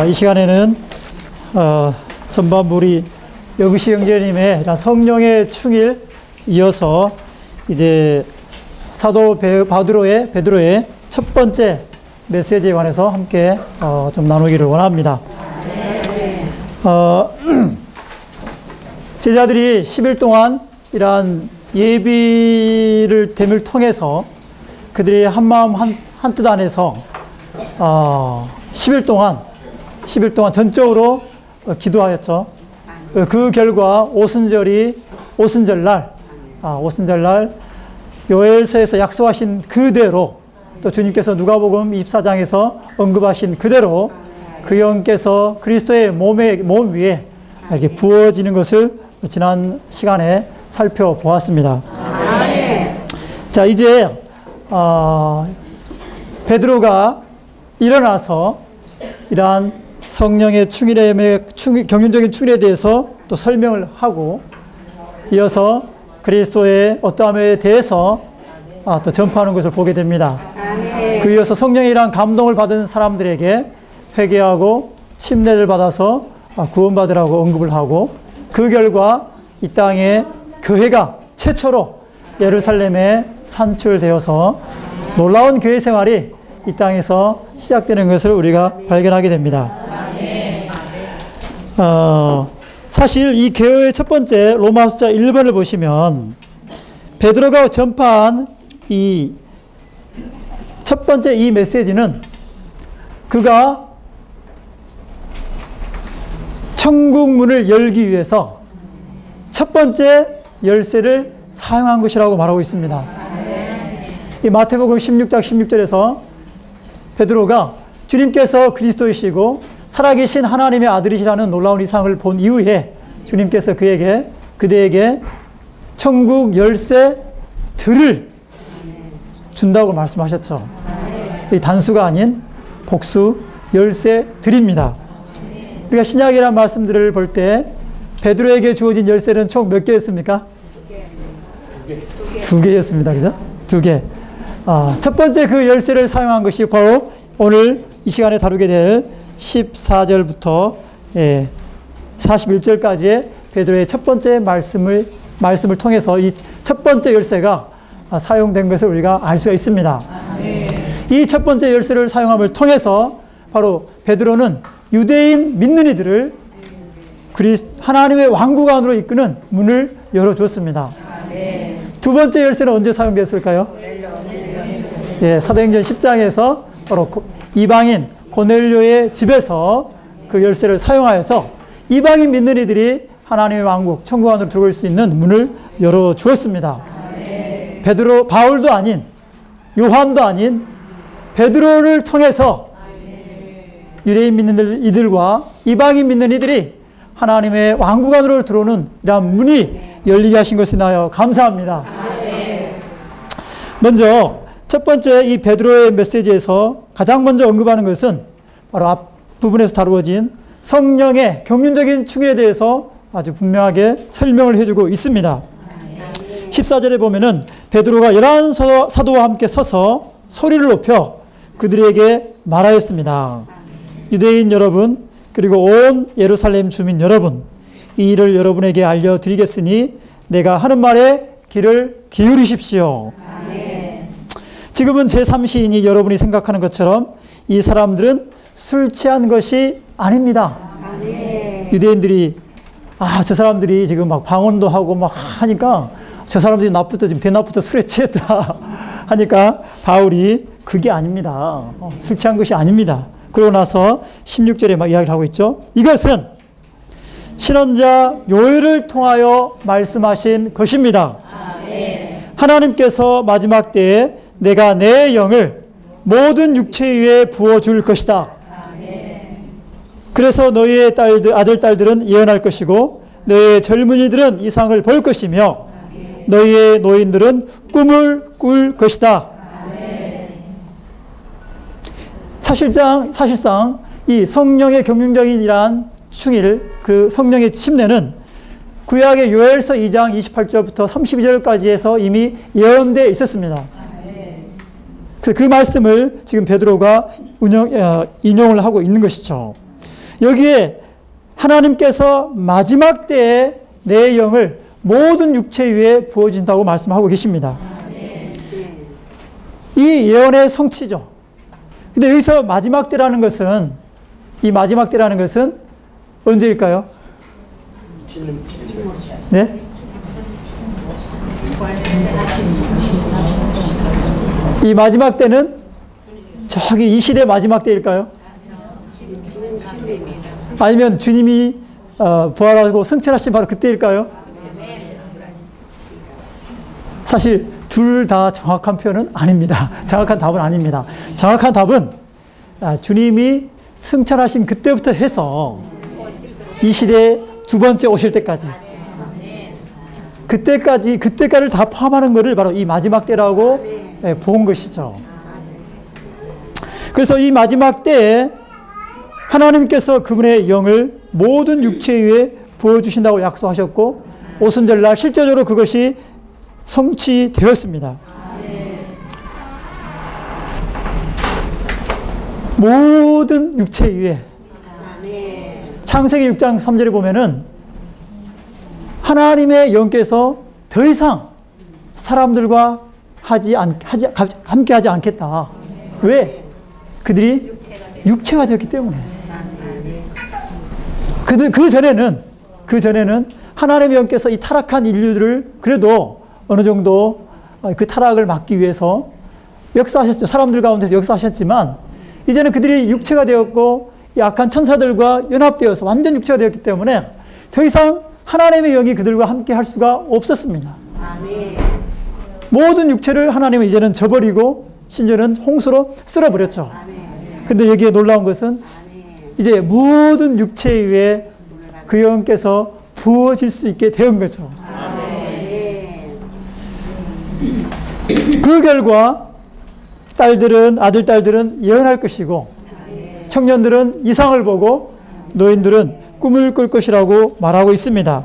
이 시간에는 전반부 우리 영시 형제님의 성령의 충일 이어서 이제 사도 베드로의 첫 번째 메시지에 관해서 함께 좀 나누기를 원합니다. 제자들이 10일 동안 이러한 예비를 됨을 통해서 그들이 한마음 한뜻 안에서 10일 동안 전적으로 기도하였죠. 그 결과 오순절날 요엘서에서 약속하신 그대로, 또 주님께서 누가복음 24장에서 언급하신 그대로 그 영께서 그리스도의 몸 위에 이렇게 부어지는 것을 지난 시간에 살펴보았습니다. 자, 이제 베드로가 일어나서 이러한 성령의 경륜적인 충일에 대해서 또 설명을 하고, 이어서 그리스도의 어떠함에 대해서 또 전파하는 것을 보게 됩니다. 그 이어서 성령이란 감동을 받은 사람들에게 회개하고 침례를 받아서 구원받으라고 언급을 하고, 그 결과 이 땅에 교회가 최초로 예루살렘에 산출되어서 놀라운 교회 생활이 이 땅에서 시작되는 것을 우리가 발견하게 됩니다. 사실 이 개혁의 첫 번째 로마 숫자 1번을 보시면 베드로가 전파한 이 첫 번째 이 메시지는 그가 천국 문을 열기 위해서 첫 번째 열쇠를 사용한 것이라고 말하고 있습니다. 이 마태복음 16장 16절에서 베드로가 주님께서 그리스도이시고 살아계신 하나님의 아들이시라는 놀라운 이상을 본 이후에 주님께서 그대에게 천국 열쇠들을 준다고 말씀하셨죠. 이 단수가 아닌 복수 열쇠들입니다. 우리가 신약이라는 말씀들을 볼 때 베드로에게 주어진 열쇠는 총 몇 개였습니까? 두 개였습니다. 그죠? 두 개. 첫 번째 그 열쇠를 사용한 것이 바로 오늘 이 시간에 다루게 될 14절부터 41절까지의 베드로의 첫 번째 말씀을 통해서 이 첫 번째 열쇠가 사용된 것을 우리가 알 수가 있습니다. 이 첫 번째 열쇠를 사용함을 통해서 바로 베드로는 유대인 믿는 이들을 하나님의 왕국 안으로 이끄는 문을 열어주었습니다. 두 번째 열쇠는 언제 사용됐을까요? 사도행전 10장에서 바로 이방인 고넬료의 집에서 그 열쇠를 사용하여서 이방인 믿는 이들이 하나님의 왕국, 천국 안으로 들어올 수 있는 문을 열어주었습니다. 바울도 아닌, 요한도 아닌 베드로를 통해서 유대인 믿는 이들과 이방인 믿는 이들이 하나님의 왕국 안으로 들어오는 이러한 문이 열리게 하신 것에 대하여 감사합니다. 먼저 첫 번째 이 베드로의 메시지에서 가장 먼저 언급하는 것은 바로 앞부분에서 다루어진 성령의 경륜적인 충일에 대해서 아주 분명하게 설명을 해주고 있습니다. 14절에 보면은 베드로가 11 사도와 함께 서서 소리를 높여 그들에게 말하였습니다. 유대인 여러분, 그리고 온 예루살렘 주민 여러분, 이 일을 여러분에게 알려드리겠으니 내가 하는 말에 귀를 기울이십시오. 지금은 제3시인이 여러분이 생각하는 것처럼 이 사람들은 술 취한 것이 아닙니다. 유대인들이 저 사람들이 지금 막 방언도 하고 막 하니까 저 사람들이 지금 대낮부터 술에 취했다 하니까 바울이 그게 아닙니다. 술 취한 것이 아닙니다. 그러고 나서 16절에 막 이야기를 하고 있죠. 이것은 신원자 요엘을 통하여 말씀하신 것입니다. 하나님께서 마지막 때에 내가 내 영을 모든 육체 위에 부어줄 것이다. 그래서 너희의 아들, 딸들은 예언할 것이고 너희의 젊은이들은 이상을 볼 것이며 너희의 노인들은 꿈을 꿀 것이다. 사실상 이 성령의 경륜적인 이러한 충일, 그 성령의 침례는 구약의 요엘서 2장 28절부터 32절까지 해서 이미 예언되어 있었습니다. 그 말씀을 지금 베드로가 인용을 하고 있는 것이죠. 여기에 하나님께서 마지막 때에 내 영을 모든 육체 위에 부어진다고 말씀하고 계십니다. 이 예언의 성취죠. 근데 여기서 마지막 때라는 것은, 이 마지막 때라는 것은 언제일까요? 네? 이 마지막 때는 저기 이 시대 마지막 때일까요? 아니면 주님이 부활하고 승천하신 바로 그때일까요? 사실 둘 다 정확한 표현은 아닙니다. 정확한 답은 아닙니다. 정확한 답은 주님이 승천하신 그때부터 해서 이 시대에 두 번째 오실 때까지, 그때까지를 다 포함하는 것을 바로 이 마지막 때라고 본 것이죠. 그래서 이 마지막 때에 하나님께서 그분의 영을 모든 육체 위에 부어주신다고 약속하셨고, 오순절날 실제적으로 그것이 성취되었습니다. 모든 육체 위에. 창세기 6장 3절에 보면은 하나님의 영께서 더 이상 사람들과 함께 하지 않겠다. 왜? 그들이 육체가 되었기 때문에. 그 전에는 하나님의 영께서 이 타락한 인류들을 그래도 어느 정도 그 타락을 막기 위해서 역사하셨죠. 사람들 가운데서 역사하셨지만, 이제는 그들이 육체가 되었고 약한 천사들과 연합되어서 완전 육체가 되었기 때문에 더 이상 하나님의 영이 그들과 함께 할 수가 없었습니다. 모든 육체를 하나님은 이제는 저버리고 심지어는 홍수로 쓸어버렸죠. 근데 여기에 놀라운 것은 이제 모든 육체 위에 그 영께서 부어질 수 있게 된 거죠. 그 결과 아들, 딸들은 예언할 것이고, 청년들은 이상을 보고, 노인들은 꿈을 꿀 것이라고 말하고 있습니다.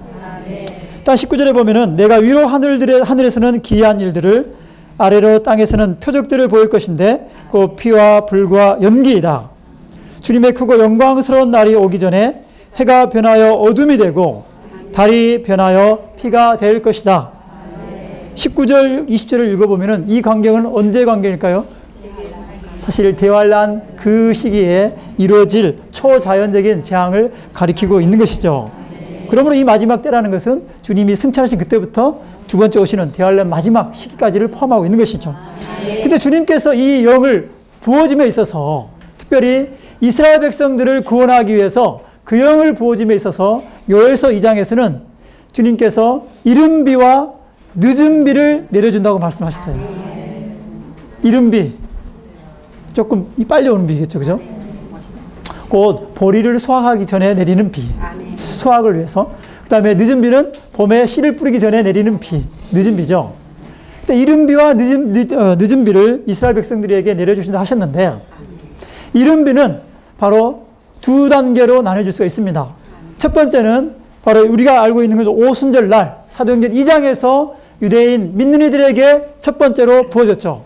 딱 19절에 보면은 내가 위로 하늘에서는 기이한 일들을, 아래로 땅에서는 표적들을 보일 것인데 그 피와 불과 연기이다. 주님의 크고 영광스러운 날이 오기 전에 해가 변하여 어둠이 되고 달이 변하여 피가 될 것이다. 19절, 20절을 읽어보면은 이 광경은 언제 광경일까요? 사실 대환란 그 시기에 이루어질 초자연적인 재앙을 가리키고 있는 것이죠. 그러므로 이 마지막 때라는 것은 주님이 승천하신 그때부터 두 번째 오시는 대환란 마지막 시기까지를 포함하고 있는 것이죠. 근데 주님께서 이 영을 부어짐에 있어서, 특별히 이스라엘 백성들을 구원하기 위해서 그 영을 부어짐에 있어서 요엘서 2장에서는 주님께서 이른 비와 늦은 비를 내려준다고 말씀하셨어요. 이른 비, 조금 빨리 오는 비겠죠, 그죠? 곧 보리를 수확하기 전에 내리는 비, 수확을 위해서. 그 다음에 늦은 비는 봄에 씨를 뿌리기 전에 내리는 비, 늦은 비죠. 근데 이른 비와 늦은 비를 이스라엘 백성들에게 내려주신다 하셨는데, 이른 비는 바로 두 단계로 나눠질 수가 있습니다. 첫 번째는 바로 우리가 알고 있는 건 오순절 날, 사도행전 2장에서 유대인 믿는 이들에게 첫 번째로 부어졌죠.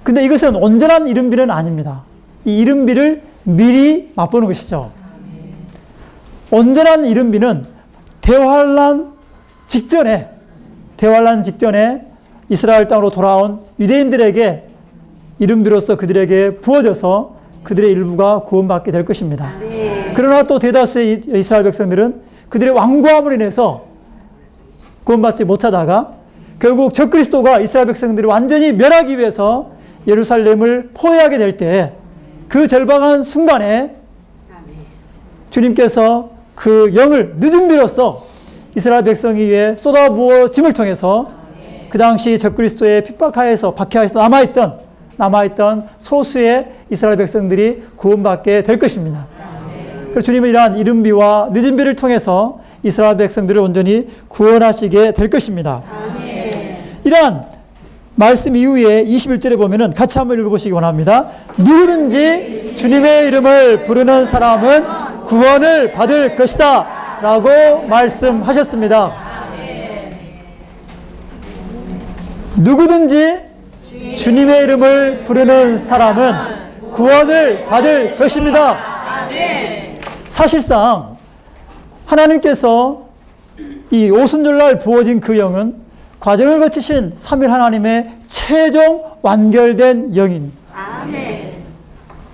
근데 이것은 온전한 이른 비는 아닙니다. 이 이른 비를 미리 맛보는 것이죠. 온전한 이른 비는 대환란 직전에 이스라엘 땅으로 돌아온 유대인들에게 이른 비로서 그들에게 부어져서 그들의 일부가 구원받게 될 것입니다. 그러나 또 대다수의 이스라엘 백성들은 그들의 완고함으로 인해서 구원받지 못하다가 결국 적그리스도가 이스라엘 백성들을 완전히 멸하기 위해서 예루살렘을 포위하게 될 때, 그 절박한 순간에 주님께서 그 영을 늦은 비로써 이스라엘 백성 위에 쏟아부어짐을 통해서 그 당시 적그리스도의 핍박하에서 박해하에서 남아있던 소수의 이스라엘 백성들이 구원받게 될 것입니다. 그래서 주님은 이러한 이른 비와 늦은 비를 통해서 이스라엘 백성들을 온전히 구원하시게 될 것입니다. 이러한 말씀 이후에 21절에 보면은 같이 한번 읽어보시기 원합니다. 누구든지 주님의 이름을 부르는 사람은 구원을 받을 것이다 라고 말씀하셨습니다. 누구든지 주님의 이름을 부르는 사람은 구원을 받을 것입니다. 사실상 하나님께서 이 오순절날 부어진 그 영은 과정을 거치신 삼위 하나님의 최종 완결된 영입니다.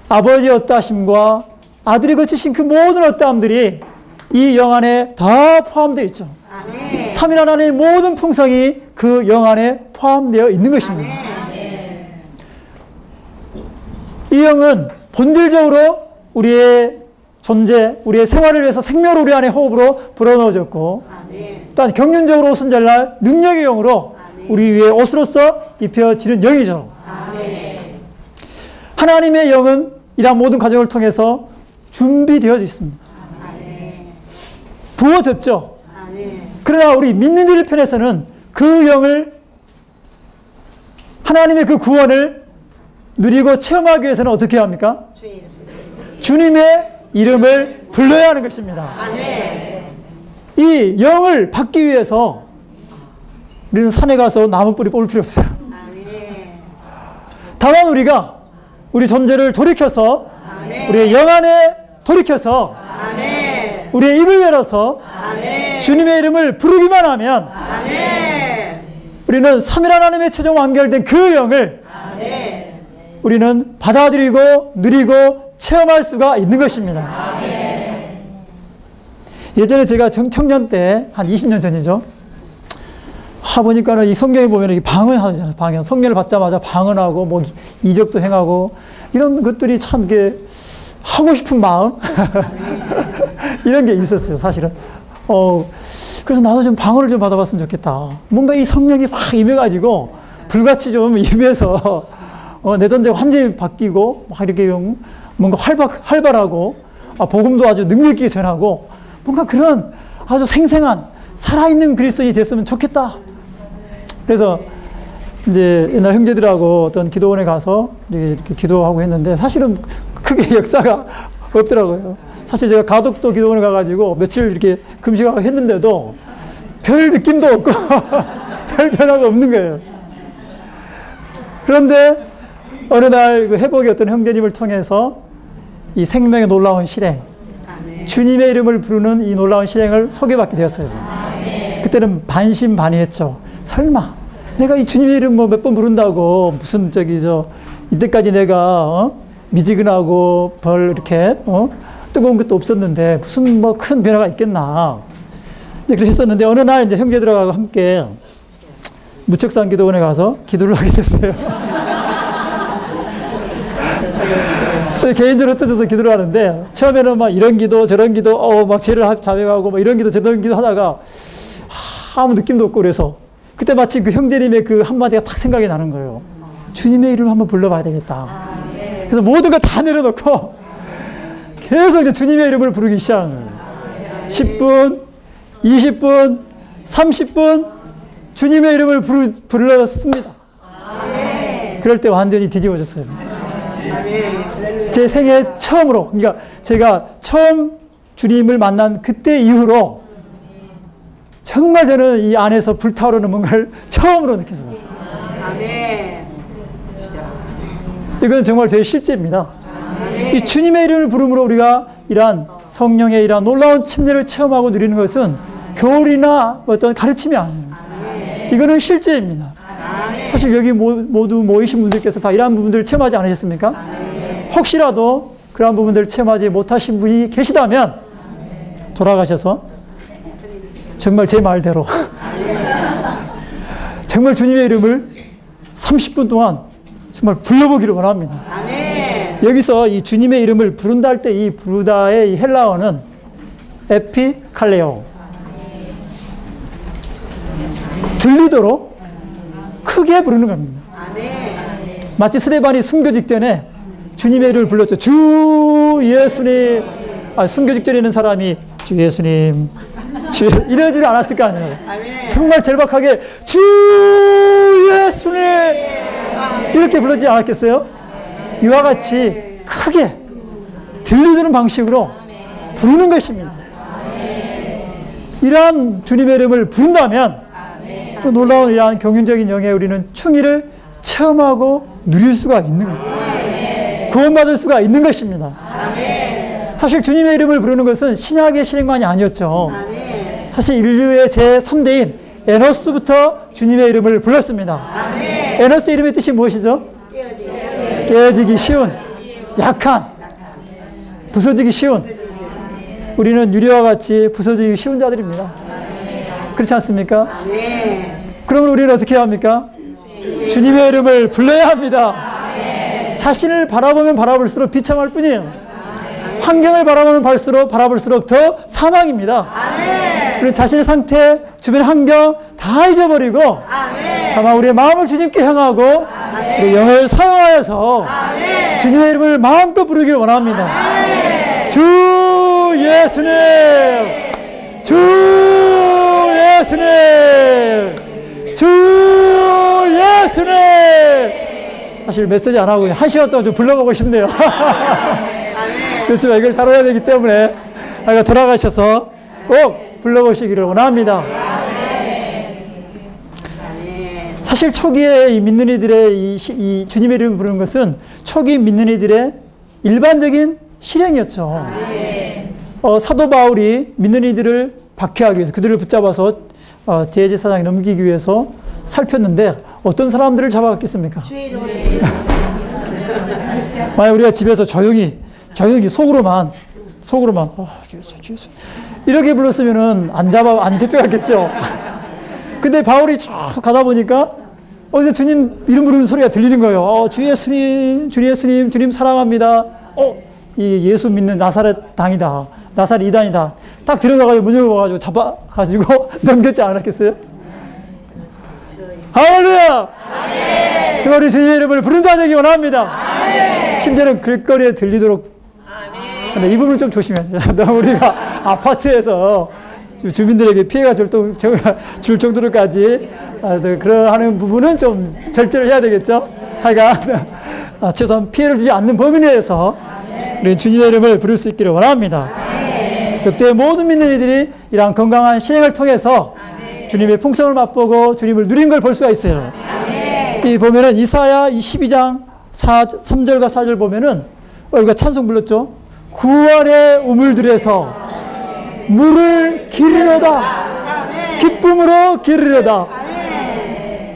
아버지의 어떠하심과 아들이 거치신 그 모든 어떠함들이 이 영 안에 다 포함되어 있죠. 삼위 하나님의 모든 풍성이 그 영 안에 포함되어 있는 것입니다. 이 영은 본질적으로 우리의 존재, 우리의 생활을 위해서 생명을 우리 안에 호흡으로 불어넣어졌고, 또한 경륜적으로 오순절날 능력의 영으로 우리 위에 옷으로서 입혀지는 영이죠. 하나님의 영은 이러한 모든 과정을 통해서 준비되어져 있습니다. 부어졌죠. 그러나 우리 믿는 이들 편에서는 그 영을, 하나님의 그 구원을 누리고 체험하기 위해서는 어떻게 해야 합니까? 주님의 이름을 불러야 하는 것입니다. 이 영을 받기 위해서 우리는 산에 가서 나무 뿌리 뽑을 필요 없어요. 다만 우리가 우리 존재를 돌이켜서 우리의 영 안에 돌이켜서 우리의 입을 열어서 주님의 이름을 부르기만 하면 우리는 삼위 하나님의 최종 완결된 그 영을 우리는 받아들이고 누리고 체험할 수가 있는 것입니다. 예전에 제가 청년 때 한 20년 전이죠. 보니까는 이 성경에 보면 방언하잖아요. 방언. 성령을 받자마자 방언하고 뭐 이적도 행하고 이런 것들이 참 이게 하고 싶은 마음 이런 게 있었어요, 사실은. 그래서 나도 좀 방언을 좀 받아봤으면 좋겠다. 뭔가 이 성령이 확 임해가지고 불같이 좀 임해서 내 존재가 완전히 바뀌고 막 이렇게 뭔가 활발하고 복음도 아주 능력 있게 전하고 뭔가 그런 아주 생생한 살아있는 그리스도인이 됐으면 좋겠다. 그래서 이제 옛날 형제들하고 어떤 기도원에 가서 이렇게 기도하고 했는데 사실은 크게 역사가 없더라고요. 사실 제가 가덕도 기도원에 가가지고 며칠 이렇게 금식하고 했는데도 별 느낌도 없고 별 변화가 없는 거예요. 그런데 어느 날 그 회복의 어떤 형제님을 통해서 이 생명의 놀라운 실행, 주님의 이름을 부르는 이 놀라운 실행을 소개받게 되었어요. 그때는 반신반의했죠. 설마 내가 이 주님의 이름 뭐 몇 번 부른다고 무슨 이때까지 내가 미지근하고 별 이렇게 뜨거운 것도 없었는데 무슨 뭐 큰 변화가 있겠나. 네, 그랬었는데 어느 날 이제 형제들하고 함께 무척산 기도원에 가서 기도를 하게 됐어요. 개인적으로 흩어져서 기도를 하는데 처음에는 막 이런 기도 저런 기도 막 죄를 자백하고 막 이런 기도 저런 기도 하다가 아무 느낌도 없고 그래서 그때 마치 그 형제님의 그 한마디가 딱 생각이 나는 거예요. 주님의 이름을 한번 불러봐야 되겠다. 그래서 모든 거 다 내려놓고 계속 이제 주님의 이름을 부르기 시작한 거예요. 10분, 20분, 30분 주님의 이름을 불렀습니다. 그럴 때 완전히 뒤집어졌어요. 제 생애 처음으로, 그러니까 제가 처음 주님을 만난 그때 이후로 정말 저는 이 안에서 불타오르는 뭔가를 처음으로 느꼈어요. 이건 정말 제 실제입니다. 이 주님의 이름을 부름으로 우리가 이러한 성령의 이러한 놀라운 침례를 체험하고 누리는 것은 교리나 어떤 가르침이 아니에요. 이거는 실제입니다. 사실 여기 모두 모이신 분들께서 다 이러한 부분들을 체험하지 않으셨습니까? 혹시라도 그러한 부분들을 체험하지 못하신 분이 계시다면 돌아가셔서 정말 제 말대로 정말 주님의 이름을 30분 동안 정말 불러보기를 원합니다. 여기서 이 주님의 이름을 부른다 할 때 이 부르다의 이 헬라어는 에피칼레오, 들리도록 크게 부르는 겁니다. 마치 스데반이 순교 직전에 주님의 이름을 불렀죠. 주 예수님. 순교 직전에 있는 사람이 주 예수님 이러지는 않았을 거 아니에요. 정말 절박하게 주 예수님 이렇게 불렀지 않았겠어요? 이와 같이 크게 들리는 방식으로 부르는 것입니다. 이러한 주님의 이름을 부른다면 또 놀라운 이러한 경륜적인 영에 우리는 충의를 체험하고 누릴 수가 있는 거예요. 구원받을 수가 있는 것입니다. 사실 주님의 이름을 부르는 것은 신약의 실행만이 아니었죠. 사실 인류의 제3대인 에노스부터 주님의 이름을 불렀습니다. 에노스 이름의 뜻이 무엇이죠? 깨어지기 쉬운, 약한, 부서지기 쉬운. 우리는 유리와 같이 부서지기 쉬운 자들입니다. 그렇지 않습니까? 그러면 우리는 어떻게 해야 합니까? 주님의 이름을 불러야 합니다. 자신을 바라보면 바라볼수록 비참할 뿐이에요. 환경을 바라볼수록 더 사망입니다. 우리 자신의 상태, 주변의 환경 다 잊어버리고 다만 우리의 마음을 주님께 향하고 우리 영을 사용하여서 주님의 이름을 마음껏 부르기를 원합니다. 주 예수님, 주 예수님, 주 예수님. 사실 메시지 안 하고 1시간 동안 좀 불러보고 싶네요. 그렇지만 이걸 다뤄야 되기 때문에 돌아가셔서 꼭 불러보시기를 원합니다. 사실 초기에 이 믿는 이들의 이 주님의 이름을 부르는 것은 초기 믿는 이들의 일반적인 실행이었죠. 사도 바울이 믿는 이들을 박해하기 위해서 그들을 붙잡아서 대제사장에 넘기기 위해서 살폈는데 어떤 사람들을 잡아갔겠습니까? 만약 우리가 집에서 조용히 속으로만 이렇게 불렀으면은 안 잡혀갔겠죠. 근데 바울이 쭉 가다 보니까 어디서 주님 이름 부르는 소리가 들리는 거예요. 주 예수님, 주 예수님, 주님 사랑합니다. 이 예수 믿는 나사렛 당이다. 나사렛 이단이다. 딱 들어가가지고 문 열어가지고 잡아가지고 넘겼지 않았겠어요? 할렐루야! 제가 우리 주님의 이름을 부른 자 되기 원합니다. 심지어는 길거리에 들리도록. 근데 이 부분은 좀 조심해야 돼요. 너무 우리가 아파트에서 주민들에게 피해가 줄 정도로까지 그러하는 부분은 좀 절제를 해야 되겠죠. 하여간 최소한 피해를 주지 않는 범위 내에서 우리 주님의 이름을 부를 수 있기를 원합니다. 역대 모든 믿는 이들이 이러한 건강한 실행을 통해서 주님의 풍성을 맛보고 주님을 누린 걸 볼 수가 있어요. 이 보면은 이사야 12장 3절과 4절 보면은 우리가 찬송 불렀죠. 구원의 우물들에서 물을 기르려다. 기쁨으로 기르려다.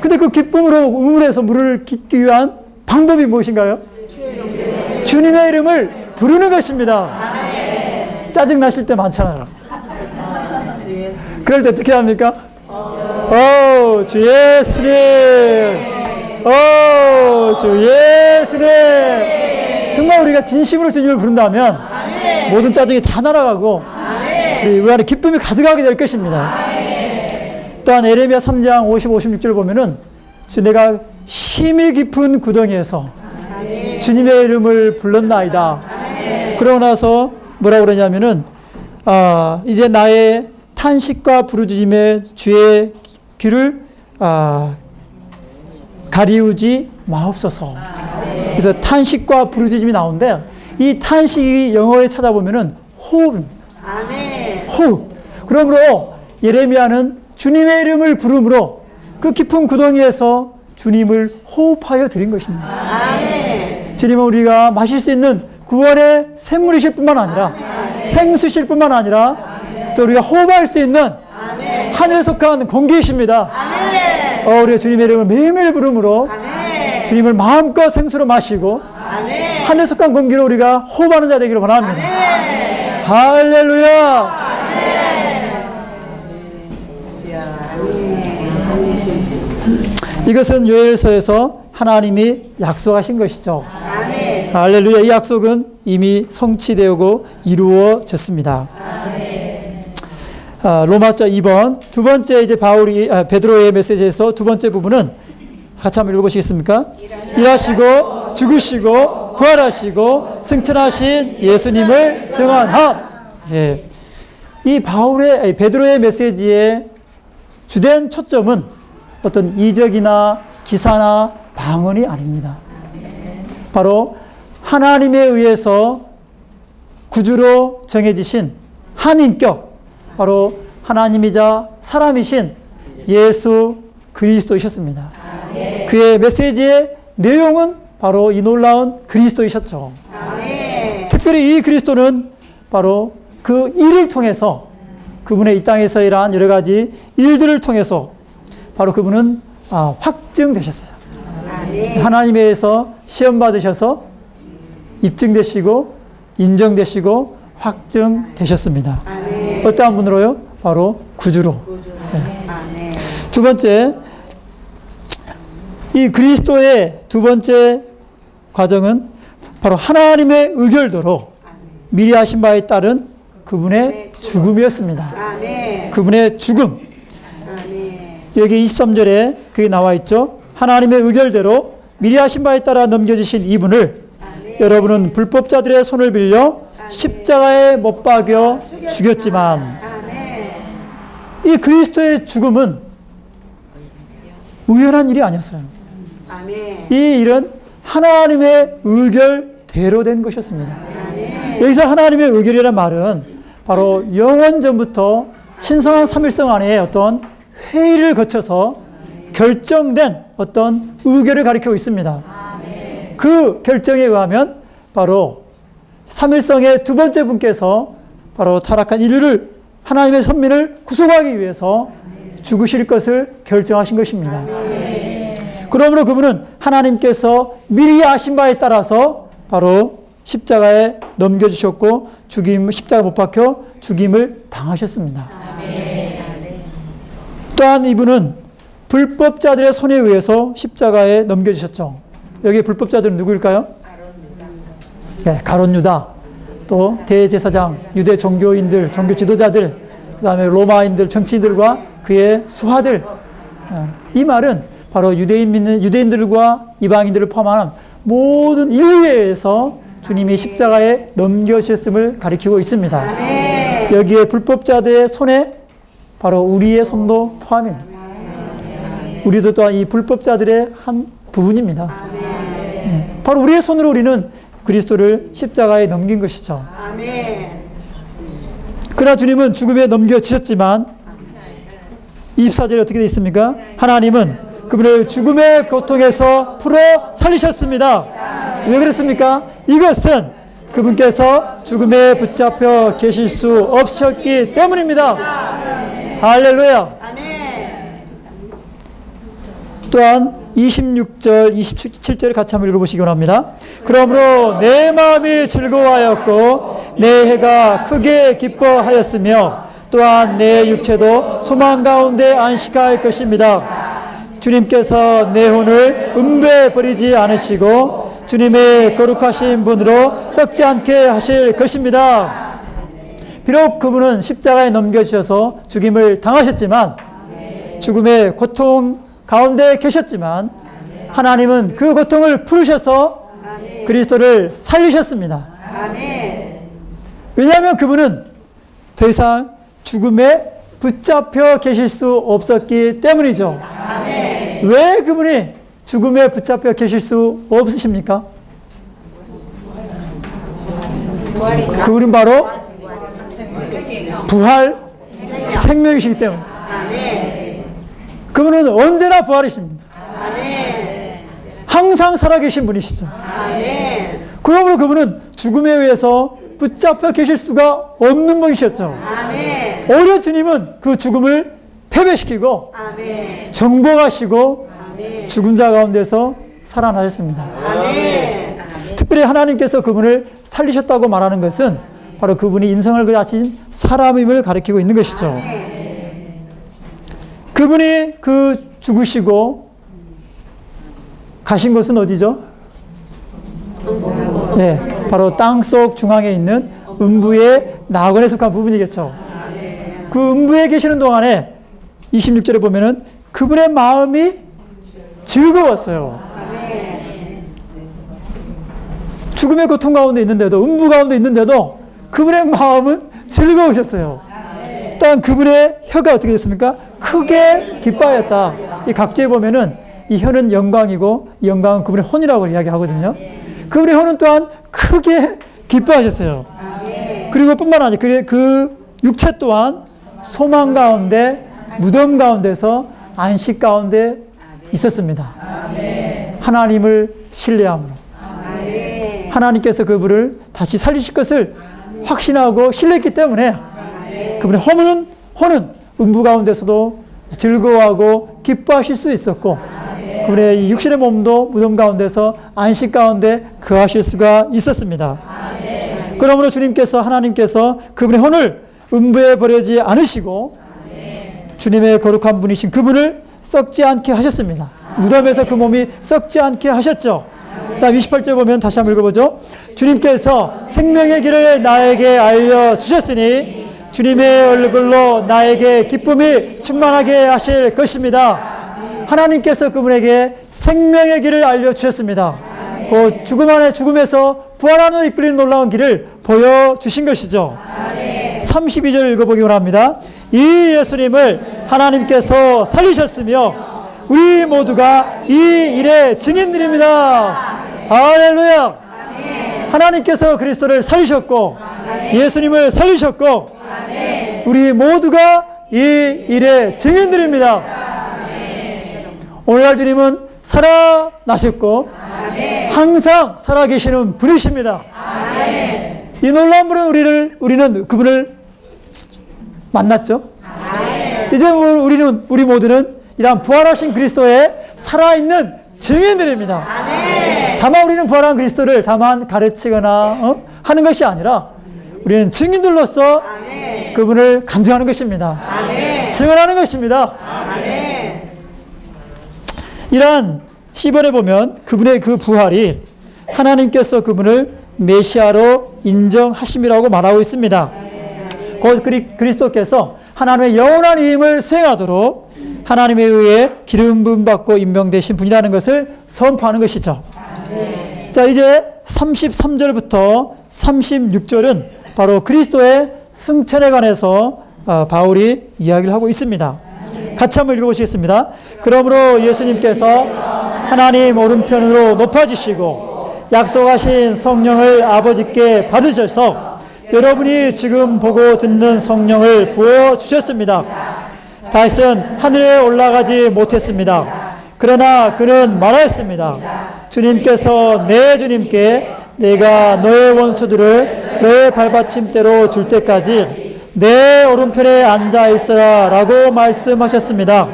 근데 그 기쁨으로 우물에서 물을 깃기 위한 방법이 무엇인가요? 주님의 이름을 부르는 것입니다. 짜증 나실 때 많잖아요. 그럴 때 어떻게 합니까? 주 예수님, 주 예수님. 정말 우리가 진심으로 주님을 부른다면 모든 짜증이 다 날아가고 우리 안에 기쁨이 가득하게 될 것입니다. 또한 에레미야 3장 50, 56절 보면은 내가 심히 깊은 구덩이에서 주님의 이름을 불렀나이다. 그러고 나서 뭐라고 그러냐면은 이제 나의 탄식과 부르짖음에 주의 귀를 가리우지 마옵소서. 그래서 탄식과 부르짖음이 나오는데 이 탄식이 영어에 찾아보면은 호흡입니다. 호흡. 그러므로 예레미야는 주님의 이름을 부름으로 그 깊은 구덩이에서 주님을 호흡하여 드린 것입니다. 주님은 우리가 마실 수 있는 구원의 샘물이실 뿐만 아니라 생수실 뿐만 아니라 또 우리가 호흡할 수 있는 하늘에 속한 공기이십니다. 우리가 주님의 이름을 매일매일 부름으로 주님을 마음껏 생수로 마시고 하늘에 속한 공기로 우리가 호흡하는 자 되기를 원합니다. 할렐루야. 이것은 요엘서에서 하나님이 약속하신 것이죠. 할렐루야. 이 약속은 이미 성취되고 이루어졌습니다. 로마서 2번 두 번째 이제 베드로의 메시지에서 두 번째 부분은 같이 한번 읽어보시겠습니까? 일하시고 죽으시고 부활하시고 승천하신 예수님을 증언함. 예. 이 베드로의 메시지의 주된 초점은 어떤 이적이나 기사나 방언이 아닙니다. 바로 하나님에 의해서 구주로 정해지신 한 인격, 바로 하나님이자 사람이신 예수 그리스도이셨습니다. 그의 메시지의 내용은 바로 이 놀라운 그리스도이셨죠. 특별히 이 그리스도는 바로 그 일을 통해서 그분의 이 땅에서 일한 여러 가지 일들을 통해서 바로 그분은 확증되셨어요. 하나님에 의해서 시험 받으셔서 입증되시고 인정되시고 확증되셨습니다. 어떠한 분으로요? 바로 구주로. 네. 두 번째, 이 그리스도의 두 번째 과정은 바로 하나님의 의결대로 미리 하신 바에 따른 그분의 죽음이었습니다. 그분의 죽음. 여기 23절에 그게 나와 있죠. 하나님의 의결대로 미리 하신 바에 따라 넘겨주신 이분을 여러분은 불법자들의 손을 빌려 십자가에 못 박여 죽였지만 이 그리스도의 죽음은 우연한 일이 아니었어요. 이 일은 하나님의 의결대로 된 것이었습니다. 여기서 하나님의 의결이라는 말은 바로 영원 전부터 신성한 삼일성 안에 어떤 회의를 거쳐서 결정된 어떤 의결을 가리키고 있습니다. 그 결정에 의하면 바로 삼일성의 두 번째 분께서 바로 타락한 인류를 하나님의 선민을 구속하기 위해서 죽으실 것을 결정하신 것입니다. 그러므로 그분은 하나님께서 미리 아신 바에 따라서 바로 십자가에 넘겨주셨고 십자가 못 박혀 죽임을 당하셨습니다. 또한 이분은 불법자들의 손에 의해서 십자가에 넘겨주셨죠. 여기 불법자들은 누구일까요? 네, 가룟 유다, 또 대제사장, 유대 종교인들, 종교 지도자들, 그 다음에 로마인들, 정치인들과 그의 수하들. 이 말은 바로 유대인들과 이방인들을 포함한 모든 인류에 의해서 주님이 십자가에 넘겨주셨음을 가리키고 있습니다. 여기에 불법자들의 손에 바로 우리의 손도 포함입니다. 우리도 또한 이 불법자들의 한 부분입니다. 바로 우리의 손으로 우리는 그리스도를 십자가에 넘긴 것이죠. 그러나 주님은 죽음에 넘겨지셨지만 24절에 어떻게 되어 있습니까? 하나님은 그분을 죽음의 고통에서 풀어 살리셨습니다. 왜 그랬습니까? 이것은 그분께서 죽음에 붙잡혀 계실 수 없으셨기 때문입니다. 할렐루야. 또한 26절, 27절 같이 한번 읽어보시기 원합니다. 그러므로 내 마음이 즐거워하였고 내 해가 크게 기뻐하였으며 또한 내 육체도 소망 가운데 안식할 것입니다. 주님께서 내 혼을 음부에 버리지 않으시고 주님의 거룩하신 분으로 썩지 않게 하실 것입니다. 비록 그분은 십자가에 넘겨주셔서 죽임을 당하셨지만 죽음의 고통 가운데 계셨지만 하나님은 그 고통을 풀으셔서 그리스도를 살리셨습니다. 왜냐하면 그분은 더 이상 죽음에 붙잡혀 계실 수 없었기 때문이죠. 왜 그분이 죽음에 붙잡혀 계실 수 없으십니까? 그분은 바로 부활 생명이시기 때문에 그분은 언제나 부활이십니다. 항상 살아계신 분이시죠. 그러므로 그분은 죽음에 의해서 붙잡혀 계실 수가 없는 분이셨죠. 오히려 주님은 그 죽음을 패배시키고 정복하시고 죽은 자 가운데서 살아나셨습니다. 특별히 하나님께서 그분을 살리셨다고 말하는 것은 바로 그분이 인성을 가진 사람임을 가리키고 있는 것이죠. 그분이 그 죽으시고 가신 곳은 어디죠? 네, 바로 땅속 중앙에 있는 음부의 낙원에 속한 부분이겠죠. 그 음부에 계시는 동안에 26절에 보면은 그분의 마음이 즐거웠어요. 죽음의 고통 가운데 있는데도, 음부 가운데 있는데도 그분의 마음은 즐거우셨어요. 또한 그분의 혀가 어떻게 됐습니까? 크게 기뻐하였다. 이 각주에 보면은 이 혀는 영광이고 이 영광은 그분의 혼이라고 이야기하거든요. 그분의 혼은 또한 크게 기뻐하셨어요. 그리고 뿐만 아니라 그 육체 또한 소망 가운데, 무덤 가운데서 안식 가운데 있었습니다. 하나님을 신뢰함으로. 하나님께서 그분을 다시 살리실 것을 확신하고 신뢰했기 때문에 그분의 혼은 음부 가운데서도 즐거워하고 기뻐하실 수 있었고 그분의 이 육신의 몸도 무덤 가운데서 안식 가운데 거하실 수가 있었습니다. 그러므로 하나님께서 그분의 혼을 음부에 버리지 않으시고 주님의 거룩한 분이신 그분을 썩지 않게 하셨습니다. 무덤에서 그 몸이 썩지 않게 하셨죠. 다음 28절 보면 다시 한번 읽어보죠. 주님께서 생명의 길을 나에게 알려주셨으니 주님의 얼굴로 나에게 기쁨이 충만하게 하실 것입니다. 하나님께서 그분에게 생명의 길을 알려주셨습니다. 그 죽음 안에 죽음에서 부활하는 이끌리는 놀라운 길을 보여주신 것이죠. 32절 읽어보기 원합니다. 이 예수님을 하나님께서 살리셨으며 우리 모두가 이 일의 증인들입니다. 할렐루야. 하나님께서 그리스도를 살리셨고 예수님을 살리셨고 우리 모두가 이 일의 증인들입니다. 오늘날 주님은 살아나셨고 항상 살아계시는 분이십니다. 이 놀라운 분은 우리는 그분을 만났죠. 이제 우리 모두는 이러한 부활하신 그리스도의 살아있는 증인들입니다. 다만 우리는 부활한 그리스도를 다만 가르치거나 하는 것이 아니라 우리는 증인들로서 그분을 간증하는 것입니다. 증언하는 것입니다. 이러한 시본에 보면 그분의 그 부활이 하나님께서 그분을 메시아로 인정하심이라고 말하고 있습니다. 곧 그리스도께서 하나님의 영원한 위임을 수행하도록 하나님에 의해 기름 부음 받고 임명되신 분이라는 것을 선포하는 것이죠. 자, 이제 33절부터 36절은 바로 그리스도의 승천에 관해서 바울이 이야기를 하고 있습니다. 같이 한번 읽어보시겠습니다. 그러므로 예수님께서 하나님 오른편으로 높아지시고 약속하신 성령을 아버지께 받으셔서 여러분이 지금 보고 듣는 성령을 부어주셨습니다. 다윗은 하늘에 올라가지 못했습니다. 그러나 그는 말하였습니다. 주님께서 내 주님께 내가 너의 원수들을 너의 발받침대로 둘 때까지 내 오른편에 앉아 있으라 라고 말씀하셨습니다.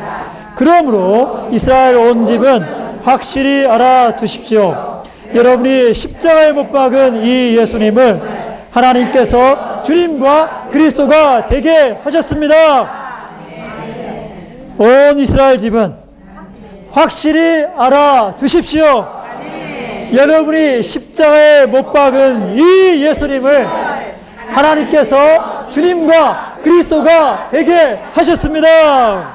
그러므로 이스라엘 온 집은 확실히 알아두십시오. 여러분이 십자가에 못 박은 이 예수님을 하나님께서 주님과 그리스도가 되게 하셨습니다. 온 이스라엘 집은 확실히 알아두십시오. 여러분이 십자가에 못 박은 이 예수님을 하나님께서 주님과 그리스도가 되게 하셨습니다.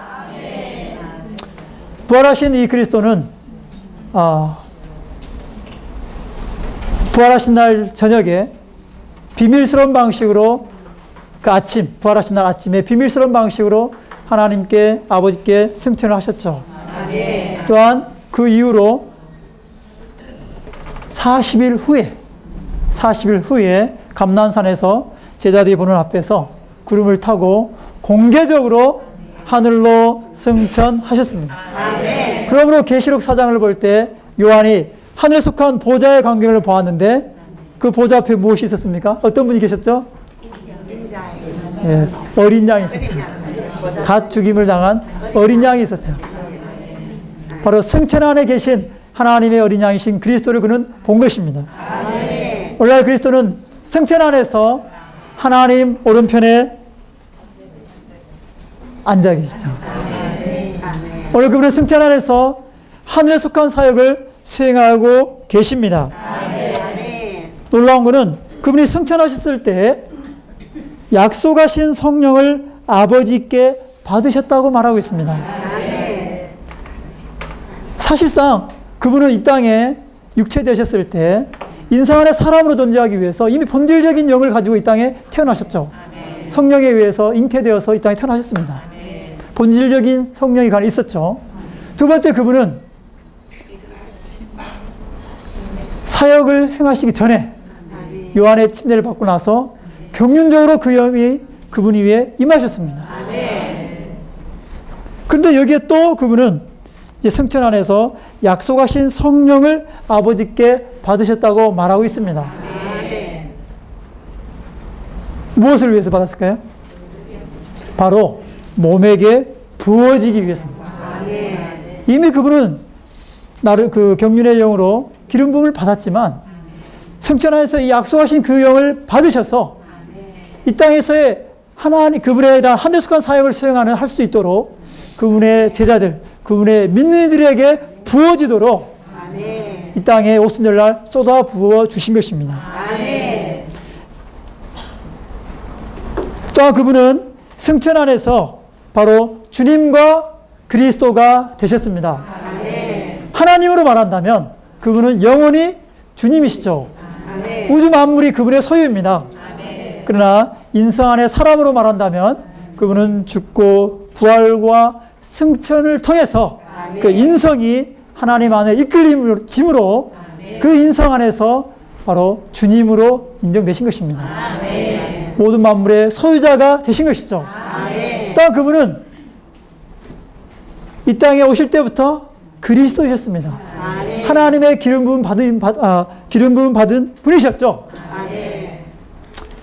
부활하신 이 그리스도는 부활하신 날 저녁에 비밀스러운 방식으로 부활하신 날 아침에 비밀스러운 방식으로 하나님께 아버지께 승천을 하셨죠. 또한 그 이후로 40일 후에 감난산에서 제자들이 보는 앞에서 구름을 타고 공개적으로 하늘로 승천하셨습니다. 그러므로 계시록 4장을 볼 때 요한이 하늘에 속한 보좌의 광경을 보았는데 그 보좌 앞에 무엇이 있었습니까? 어떤 분이 계셨죠? 어린 양이 있었죠. 갓 죽임을 당한 어린 양이 있었죠. 바로 승천 안에 계신 하나님의 어린 양이신 그리스도를 그는 본 것입니다. 오늘날 그리스도는 승천 안에서 하나님 오른편에 앉아 계시죠. 오늘 그분은 승천 안에서 하늘에 속한 사역을 수행하고 계십니다. 놀라운 것은 그분이 승천하셨을 때 약속하신 성령을 아버지께 받으셨다고 말하고 있습니다. 사실상 그분은 이 땅에 육체되셨을 때 인상 안에 사람으로 존재하기 위해서 이미 본질적인 영을 가지고 이 땅에 태어나셨죠. 성령에 의해서 잉태되어서 이 땅에 태어나셨습니다. 본질적인 성령이 있었죠. 두 번째, 그분은 사역을 행하시기 전에 요한의 침례를 받고 나서 경륜적으로 그 영이 그분 위에 임하셨습니다. 그런데 여기에 또 그분은 이제 승천 안에서 약속하신 성령을 아버지께 받으셨다고 말하고 있습니다. 무엇을 위해서 받았을까요? 바로 몸에게 부어지기 위해서입니다. 이미 그분은 나를 그 경륜의 영으로 기름 부음을 받았지만 승천 안에서 이 약속하신 그 영을 받으셔서 이 땅에서의 하나님 그분의 하늘 속한 사역을 수행하는 할 수 있도록 그분의 제자들, 그분의 믿는 이들에게 부어지도록 이 땅에 오순절날 쏟아 부어 주신 것입니다. 또한 그분은 승천 안에서 바로 주님과 그리스도가 되셨습니다. 하나님으로 말한다면 그분은 영원히 주님이시죠. 우주 만물이 그분의 소유입니다. 그러나 인성 안에 사람으로 말한다면 그분은 죽고 부활과 승천을 통해서 그 인성이 하나님 안에 이끌림으로 그 인성 안에서 바로 주님으로 인정되신 것입니다. 모든 만물의 소유자가 되신 것이죠. 또한 그분은 이 땅에 오실 때부터 그리스도이셨습니다. 하나님의 기름 부음 받은 분이셨죠.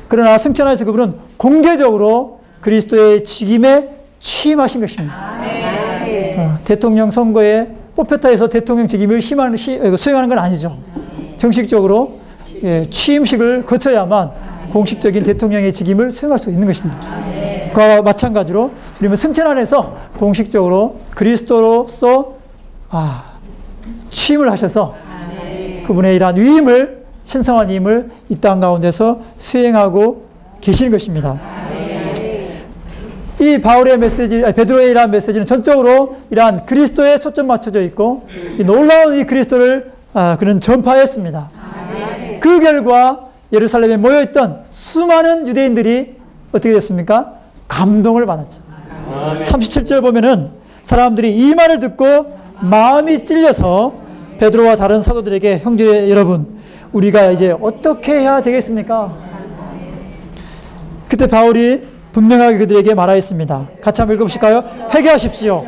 그러나 승천하에서 그분은 공개적으로 그리스도의 직임에 취임하신 것입니다. 대통령 선거에 뽑혔다 해서 대통령 직임을 수행하는 건 아니죠. 정식적으로 취임식을 거쳐야만 공식적인 대통령의 직임을 수행할 수 있는 것입니다. 그와 마찬가지로 주님은 승천 안에서 공식적으로 그리스도로서 취임을 하셔서 그분의 이러한 위임을, 신성한 위임을 이 땅 가운데서 수행하고 계시는 것입니다. 이 바울의 메시지, 베드로의 이러한 메시지는 전적으로 이러한 그리스도에 초점 맞춰져 있고 이 놀라운 이 그리스도를 그는 전파했습니다. 그 결과 예루살렘에 모여있던 수많은 유대인들이 어떻게 됐습니까? 감동을 받았죠. 37절 보면은 사람들이 이 말을 듣고 마음이 찔려서 베드로와 다른 사도들에게 형제 여러분, 우리가 이제 어떻게 해야 되겠습니까? 그때 바울이 분명하게 그들에게 말하였습니다. 같이 한번 읽어보실까요? 회개하십시오.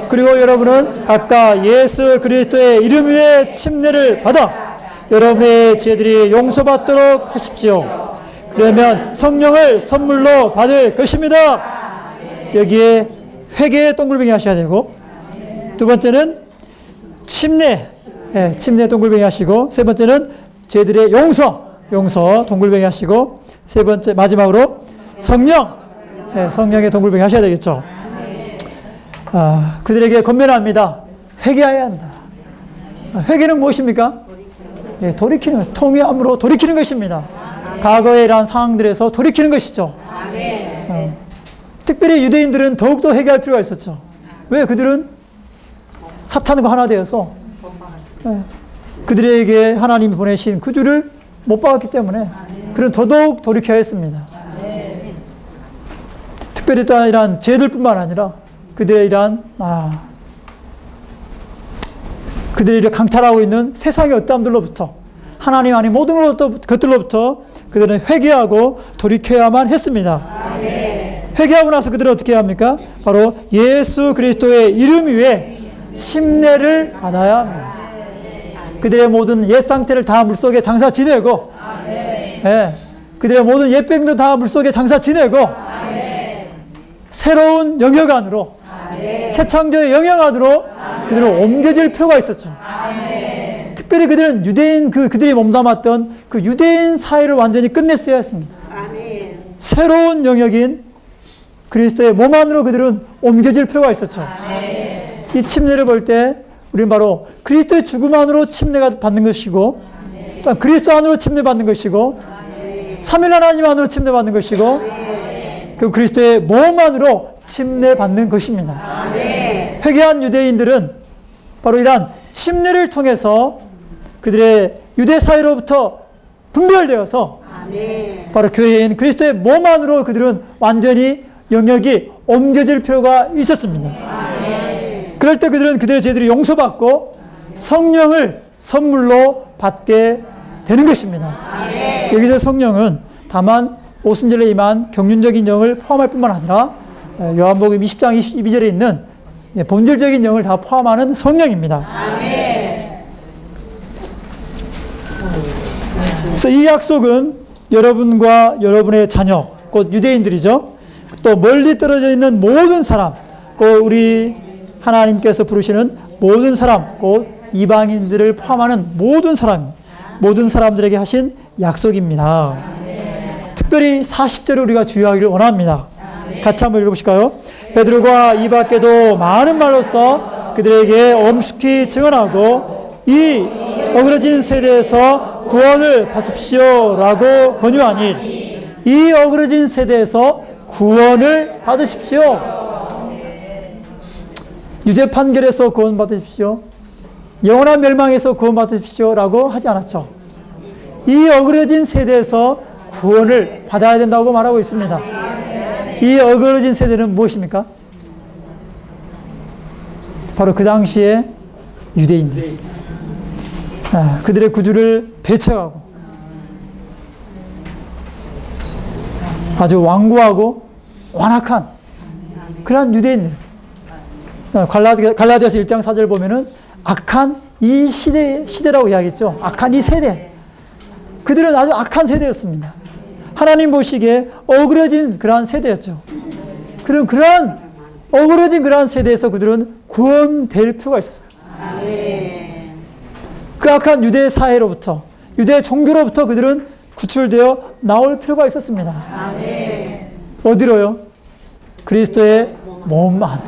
그리고 여러분은 각각 예수 그리스도의 이름 위에 침례를 받아 여러분의 죄들이 용서받도록 하십시오. 그러면 성령을 선물로 받을 것입니다. 여기에 회개의 동글뱅이 하셔야 되고, 두 번째는 침례 동글뱅이 하시고, 세 번째는 죄들의 용서 동글뱅이 하시고, 세 번째 마지막으로 성령의 동글뱅이 하셔야 되겠죠. 그들에게 권면합니다. 회개해야 한다. 회개는 무엇입니까? 돌이키는, 통회함으로 돌이키는 것입니다. 과거에 이러한 상황들에서 돌이키는 것이죠. 특별히 유대인들은 더욱더 회개할 필요가 있었죠. 왜? 그들은 사탄과 하나 되어서 그들에게 하나님이 보내신 구주를 못 받았기 때문에 그들은 더더욱 돌이켜야 했습니다. 특별히 또 이러한 죄들뿐만 아니라 그들의 이러한 그들이 강탈하고 있는 세상의 어떠함들로부터, 하나님 아닌 모든 것들로부터 그들은 회개하고 돌이켜야만 했습니다. 회개하고 나서 그들은 어떻게 해야 합니까? 바로 예수 그리스도의 이름 위에 침례를 받아야 합니다. 그들의 모든 옛 상태를 다 물속에 장사 지내고, 그들의 모든 옛 병도 다 물속에 장사 지내고, 새로운 영역 안으로, 새 창조의 영역 안으로 그들은 옮겨질 필요가 있었죠. 특별히 그들은 유대인, 그들이 몸담았던 그 유대인 사회를 완전히 끝냈어야 했습니다. 새로운 영역인 그리스도의 몸 안으로 그들은 옮겨질 필요가 있었죠. 이 침례를 볼 때 우리는 바로 그리스도의 죽음 안으로 침례가 받는 것이고, 또한 그리스도 안으로 침례받는 것이고, 삼일 하나님 안으로 침례받는 것이고, 그 그리스도의 몸 안으로 침례받는 것입니다. 회개한 유대인들은 바로 이러한 침례를 통해서 그들의 유대 사회로부터 분별되어서 바로 교회인 그리스도의 몸 안으로 그들은 완전히 영역이 옮겨질 필요가 있었습니다. 그럴 때 그들은 그들의 죄들이 용서받고 성령을 선물로 받게 되는 것입니다. 여기서 성령은 다만 오순절에 임한 경륜적인 영을 포함할 뿐만 아니라 요한복음 20장 22절에 있는 본질적인 영을 다 포함하는 성령입니다. 그래서 이 약속은 여러분과 여러분의 자녀, 곧 유대인들이죠. 또 멀리 떨어져 있는 모든 사람, 곧 우리 하나님께서 부르시는 모든 사람, 곧 이방인들을 포함하는 모든 사람들에게 하신 약속입니다. 특별히 40절을 우리가 주의하기를 원합니다. 같이 한번 읽어보실까요? 베드로가 이 밖에도 많은 말로써 그들에게 엄숙히 증언하고 이 어그러진 세대에서 구원을 받으십시오 라고 권유하니, 이 어그러진 세대에서 구원을 받으십시오. 유죄 판결에서 구원 받으십시오, 영원한 멸망에서 구원 받으십시오 라고 하지 않았죠. 이 어그러진 세대에서 구원을 받아야 된다고 말하고 있습니다. 이 어그러진 세대는 무엇입니까? 바로 그 당시에 유대인들, 그들의 구주를 배척하고 아주 완고하고 완악한 그러한 유대인들. 갈라디아서 1장 4절 보면은 악한 이 시대라고 이야기했죠. 악한 이 세대. 그들은 아주 악한 세대였습니다. 하나님 보시기에 어그러진 그러한 세대였죠. 그럼 그러한 어그러진 그러한 세대에서 그들은 구원될 필요가 있었어요. 그 악한 유대 사회로부터, 유대 종교로부터 그들은 구출되어 나올 필요가 있었습니다. 어디로요? 그리스도의 몸 안으로,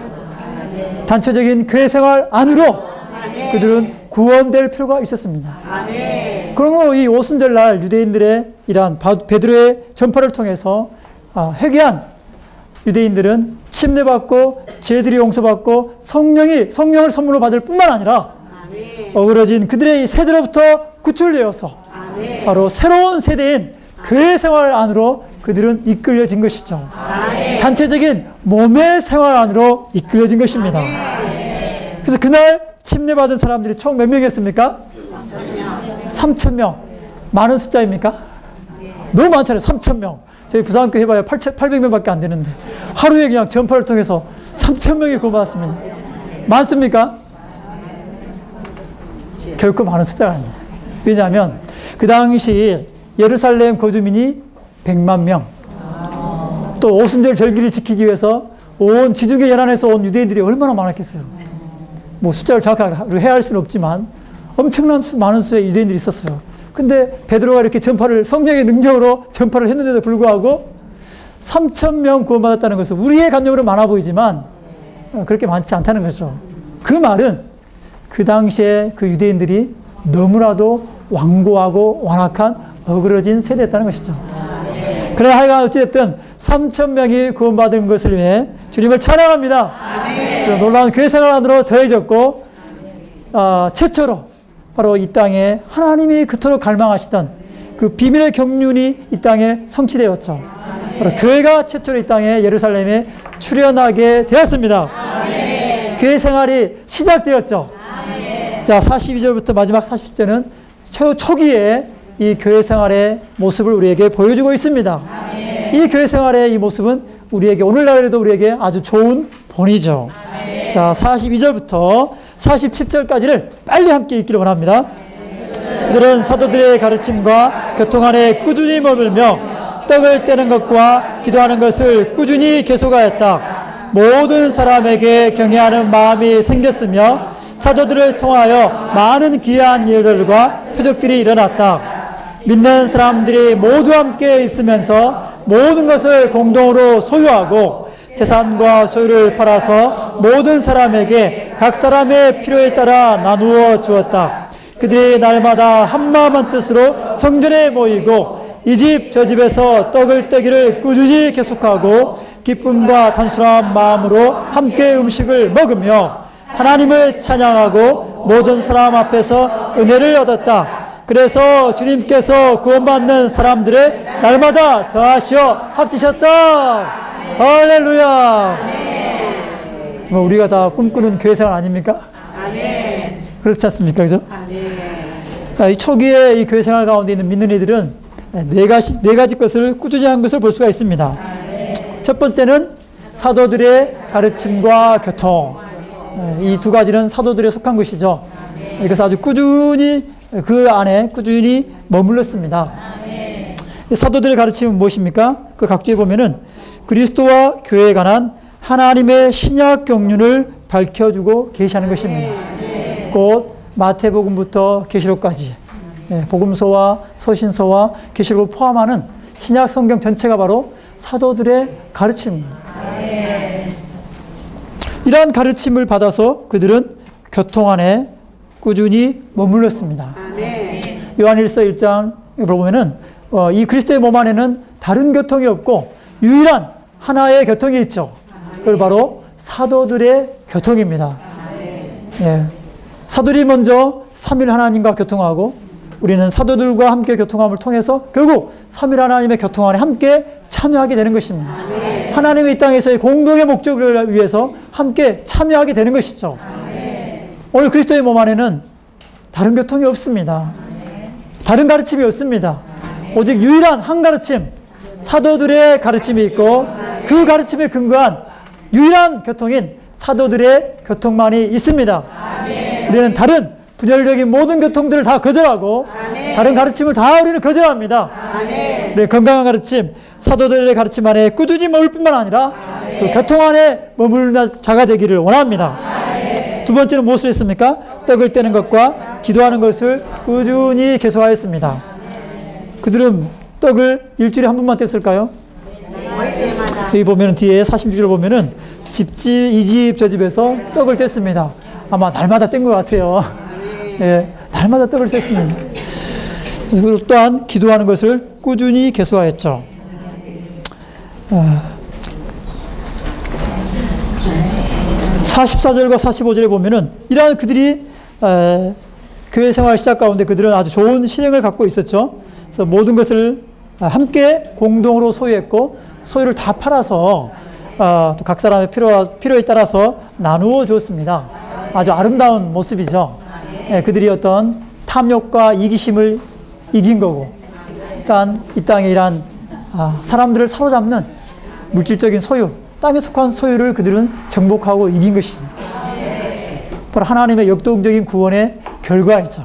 단체적인 교회 생활 안으로 그들은 구원될 필요가 있었습니다. 그러므로 이 오순절날 유대인들의 이러한 베드로의 전파를 통해서 회개한 유대인들은 침례받고 죄들이 용서받고 성령을 선물로 받을 뿐만 아니라 어그러진 그들의 세대로부터 구출되어서 바로 새로운 세대인 교회 생활 안으로 그들은 이끌려진 것이죠. 단체적인 몸의 생활 안으로 이끌려진 것입니다. 그래서 그날 침례받은 사람들이 총 몇 명이었습니까? 3,000명. 많은 숫자입니까? 너무 많잖아요. 3,000명. 저희 부산교회 해봐야 800명밖에 안 되는데 하루에 그냥 전파를 통해서 3,000명이 구원받았습니다. 많습니까? 결코 많은 숫자가 아니에요. 왜냐하면 그 당시 예루살렘 거주민이 100만 명, 또 오순절 절기를 지키기 위해서 온 지중해 연안에서 온 유대인들이 얼마나 많았겠어요. 뭐 숫자를 정확하게 해야 할 수는 없지만 엄청난 많은 수의 유대인들이 있었어요. 근데 베드로가 이렇게 성령의 능력으로 전파를 했는데도 불구하고 3,000명 구원받았다는 것은 우리의 관념으로 많아 보이지만 그렇게 많지 않다는 거죠. 그 말은 그 당시에 그 유대인들이 너무나도 완고하고 완악한 어그러진 세대였다는 것이죠. 그러나 하여간 어찌됐든 3,000명이 구원받은 것을 위해 주님을 찬양합니다. 놀라운 교회 생활 안으로 더해졌고 최초로 바로 이 땅에 하나님이 그토록 갈망하시던 그 비밀의 경륜이 이 땅에 성취되었죠. 바로 교회가 최초로 이 땅에 예루살렘에 출현하게 되었습니다. 교회 생활이 시작되었죠. 자, 42절부터 마지막 40절은 초기에 이 교회 생활의 모습을 우리에게 보여주고 있습니다. 이 교회 생활의 이 모습은 우리에게 오늘날에도 우리에게 아주 좋은 본이죠. 자, 42절부터 47절까지를 빨리 함께 읽기를 원합니다. 그들은 사도들의 가르침과 교통 안에 꾸준히 머물며 떡을 떼는 것과 기도하는 것을 꾸준히 계속하였다. 모든 사람에게 경외하는 마음이 생겼으며 사도들을 통하여 많은 기이한 일들과 표적들이 일어났다. 믿는 사람들이 모두 함께 있으면서 모든 것을 공동으로 소유하고 재산과 소유를 팔아서 모든 사람에게 각 사람의 필요에 따라 나누어 주었다. 그들이 날마다 한마음 한뜻으로 성전에 모이고 이 집 저 집에서 떡을 떼기를 꾸준히 계속하고 기쁨과 단순한 마음으로 함께 음식을 먹으며 하나님을 찬양하고 모든 사람 앞에서 은혜를 얻었다. 그래서 주님께서 구원받는 사람들을 날마다 더하시어 합치셨다. 할렐루야. 정말 우리가 다 꿈꾸는 교회 생활 아닙니까? 그렇지 않습니까? 그죠? 이 초기에 이 교회 생활 가운데 있는 믿는 이들은 네 가지 것을 꾸준히 한 것을 볼 수가 있습니다. 첫 번째는 사도들의 가르침과 교통. 이 두 가지는 사도들에 속한 것이죠. 그래서 아주 꾸준히 그 안에 꾸준히 머물렀습니다. 사도들의 가르침은 무엇입니까? 그 각주에 보면은 그리스도와 교회에 관한 하나님의 신약 경륜을 밝혀주고 계시하는 것입니다. 곧 마태복음부터 계시록까지 복음서와 서신서와 계시록을 포함하는 신약 성경 전체가 바로 사도들의 가르침입니다. 이러한 가르침을 받아서 그들은 교통 안에 꾸준히 머물렀습니다. 요한일서 1장 보면은 이 그리스도의 몸 안에는 다른 교통이 없고 유일한 하나의 교통이 있죠. 그걸 바로 사도들의 교통입니다. 사도들이 먼저 삼위 하나님과 교통하고 우리는 사도들과 함께 교통함을 통해서 결국 삼위 하나님의 교통 안에 함께 참여하게 되는 것입니다. 하나님의 이 땅에서의 공동의 목적을 위해서 함께 참여하게 되는 것이죠. 오늘 그리스도의 몸 안에는 다른 교통이 없습니다. 다른 가르침이 없습니다. 오직 유일한 한 가르침, 사도들의 가르침이 있고 그 가르침에 근거한 유일한 교통인 사도들의 교통만이 있습니다. 우리는 다른 분열적인 모든 교통들을 다 거절하고 다른 가르침을 다 우리는 거절합니다. 우리 건강한 가르침, 사도들의 가르침 안에 꾸준히 머물 뿐만 아니라 그 교통 안에 머무르는 자가 되기를 원합니다. 두 번째는 무엇을 했습니까? 떡을 떼는 것과 기도하는 것을 꾸준히 계속하였습니다. 그들은 떡을 일주일에 한 번만 뗐을까요? 여기 보면 뒤에 46절 보면은 이 집 저 집에서 떡을 뗐습니다. 아마 날마다 뗀 것 같아요. 날마다 떡을 뗐습니다. 그리고 또한 기도하는 것을 꾸준히 계속하였죠. 44절과 45절에 보면은 이러한 그들이 교회 생활 시작 가운데 그들은 아주 좋은 실행을 갖고 있었죠. 그래서 모든 것을 함께 공동으로 소유했고 소유를 다 팔아서 또 각 사람의 필요에 따라서 나누어 주었습니다. 아주 아름다운 모습이죠. 그들이 어떤 탐욕과 이기심을 이긴 거고, 일단 이 땅에 이란 사람들을 사로잡는 물질적인 소유, 땅에 속한 소유를 그들은 정복하고 이긴 것입니다. 바로 하나님의 역동적인 구원의 결과이죠.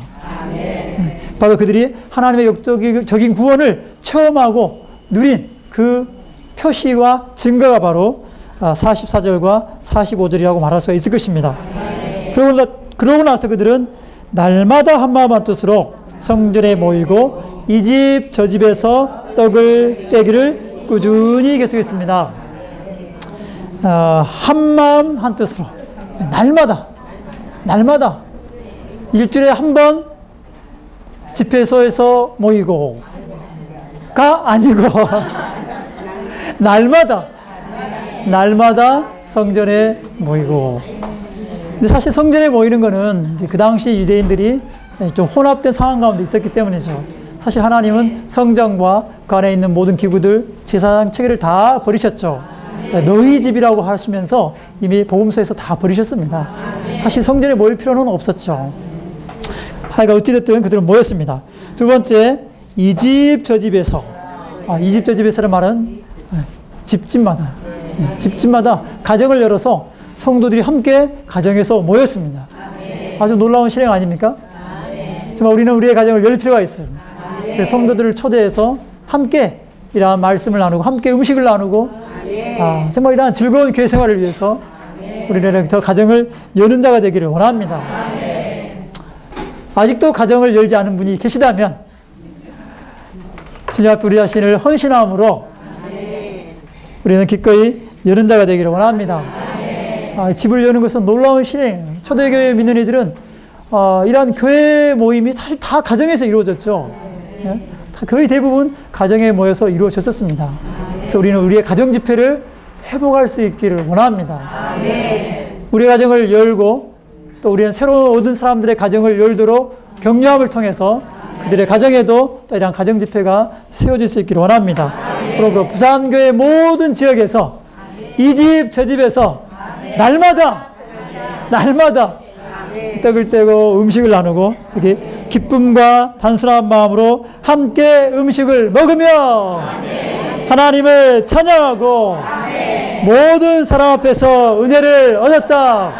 바로 그들이 하나님의 역동적인 구원을 체험하고 누린 그 표시와 증거가 바로 44절과 45절이라고 말할 수가 있을 것입니다. 그러고 나서 그들은 날마다 한마음 한뜻으로 성전에 모이고 이 집 저 집에서 떡을 떼기를 꾸준히 계속했습니다. 한마음 한뜻으로 날마다 일주일에 한 번 집회소에서 모이고가 아니고 날마다 성전에 모이고. 근데 사실 성전에 모이는 거는 이제 그 당시 유대인들이 좀 혼합된 상황 가운데 있었기 때문이죠. 사실 하나님은 성전과 그 안에 있는 모든 기구들, 제사장 체계를 다 버리셨죠. 너희 집이라고 하시면서 이미 복음서에서 다 버리셨습니다. 사실 성전에 모일 필요는 없었죠. 하여간 어찌됐든 그들은 모였습니다. 두 번째, 이 집 저 집에서, 이 집 저 집에서는 말은 집집마다 가정을 열어서 성도들이 함께 가정에서 모였습니다. 아주 놀라운 실행 아닙니까? 정말 우리는 우리의 가정을 열 필요가 있어요. 그래서 성도들을 초대해서 함께 이러한 말씀을 나누고 함께 음식을 나누고 정말 이러한 즐거운 교회 생활을 위해서 우리는 더 가정을 여는 자가 되기를 원합니다. 아직도 가정을 열지 않은 분이 계시다면 주님 앞에 우리 자신을 헌신함으로 우리는 기꺼이 여는 자가 되기를 원합니다. 집을 여는 것은 놀라운 실행이에요. 초대교회 믿는 이들은 이러한 교회 모임이 사실 다 가정에서 이루어졌죠. 거의 대부분 가정에 모여서 이루어졌었습니다. 그래서 우리는 우리의 가정 집회를 회복할 수 있기를 원합니다. 우리의 가정을 열고 또 우리는 새로 얻은 사람들의 가정을 열도록 격려함을 통해서 그들의 가정에도 또 이러한 가정 집회가 세워질 수 있기를 원합니다. 그리고 부산교회 모든 지역에서 이 집 저 집에서 날마다 떡을 떼고 음식을 나누고 이렇게 기쁨과 단순한 마음으로 함께 음식을 먹으며 하나님을 찬양하고 모든 사람 앞에서 은혜를 얻었다.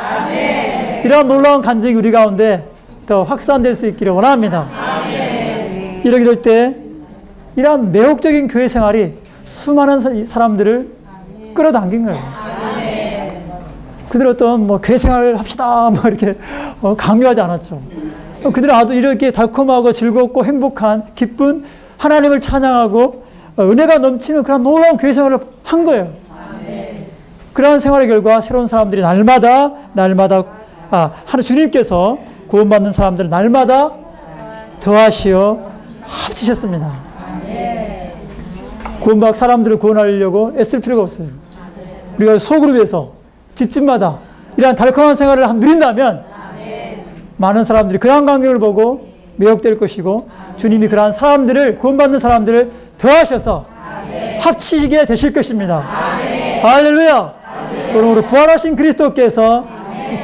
이러한 놀라운 간증이 우리 가운데 더 확산될 수 있기를 원합니다. 이렇게 될 때 이러한 매혹적인 교회 생활이 수많은 사람들을 끌어당긴 거예요. 그들 어떤 뭐 교회 생활을 합시다 뭐 이렇게 강요하지 않았죠. 그들은 아주 이렇게 달콤하고 즐겁고 행복한 기쁜 하나님을 찬양하고 은혜가 넘치는 그런 놀라운 교회 생활을 한 거예요. 그러한 생활의 결과 새로운 사람들이 날마다 하나님 주님께서 구원받는 사람들을 날마다 더하시어 합치셨습니다. 구원받은 사람들을 구원하려고 애쓸 필요가 없어요. 우리가 소그룹에서 집집마다 이러한 달콤한 생활을 누린다면 많은 사람들이 그러한 광경을 보고 매혹될 것이고 주님이 그러한 사람들을 구원받는 사람들을 더하셔서 합치게 되실 것입니다. 할렐루야. 그러므로 부활하신 그리스도께서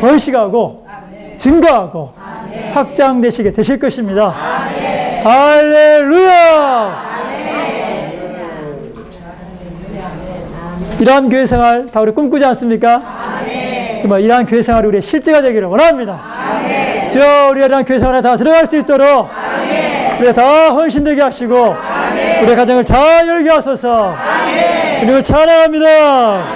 번식하고 증거하고 확장되시게 되실 것입니다. 할렐루야. 이러한 교회 생활 다 우리 꿈꾸지 않습니까? 정말 이러한 교회 생활이 우리의 실제가 되기를 원합니다. 주여, 우리가 이러한 교회 생활에 다 들어갈 수 있도록 우리가 다 헌신되게 하시고 우리의 가정을 다 열게 하소서. 주님을 찬양합니다.